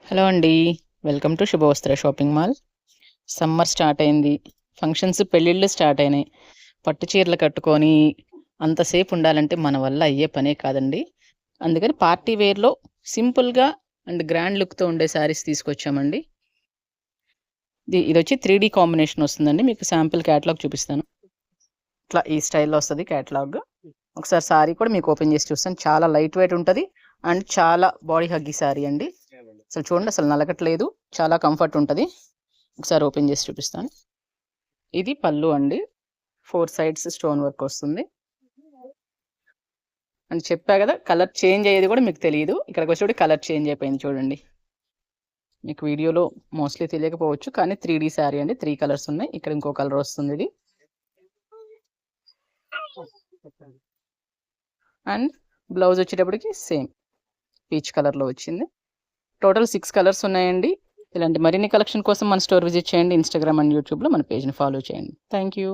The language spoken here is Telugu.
హలో అండి. Welcome to Shubhavastra shopping mall. Summer start అయింది. ఫంక్షన్స్, పెళ్ళిళ్ళు స్టార్ట్ అయినాయి. పట్టు చీరలు కట్టుకొని అంతసేపు ఉండాలంటే మన వల్ల అయ్యే పనే కాదండి. అందుకని పార్టీ వేర్‌లో సింపుల్‌గా అండ్ గ్రాండ్ లుక్‌తో ఉండే శారీస్ తీసుకొచ్చామండి. ఇదొచ్చి 3D కాంబినేషన్ వస్తుందండి. మీకు శాంపిల్ క్యాటలాగ్ చూపిస్తాను. ఇట్లా ఈ స్టైల్‌లో వస్తది క్యాటలాగ్. ఒకసారి సారీ కూడా మీకు ఓపెన్ చేసి చూస్తాను. చాలా లైట్ వెయిట్ ఉంటది. అండ్ చాలా బాడీ హగ్గీ సారీ అండి. అసలు చూడండి, అసలు నలగట్లేదు. చాలా కంఫర్ట్ ఉంటది. ఒకసారి ఓపెన్ చేసి చూపిస్తాను. ఇది పళ్ళు అండి. 4 సైడ్స్ స్టోన్ వర్క్ వస్తుంది. అని చెప్పా కదా, కలర్ చేంజ్ అయ్యేది కూడా మీకు తెలియదు. ఇక్కడికి వచ్చేటప్పటికి కలర్ చేంజ్ అయిపోయింది చూడండి. మీకు వీడియోలో మోస్ట్లీ తెలియకపోవచ్చు, కానీ 3D శారీ అండి. 3 కలర్స్ ఉన్నాయి. ఇక్కడ ఇంకో కలర్ వస్తుంది ఇది. అండ్ బ్లౌజ్ వచ్చేటప్పటికి సేమ్ పీచ్ కలర్‌లో వచ్చింది. టోటల్ 6 కలర్స్ ఉన్నాయండి. ఇలాంటి మరిన్ని కలెక్షన్ కోసం మన స్టోర్ విజిట్ చేయండి. ఇన్‌స్టాగ్రామ్ అండ్ యూట్యూబ్‌లో మన పేజ్‌ని ఫాలో చేయండి. Thank you.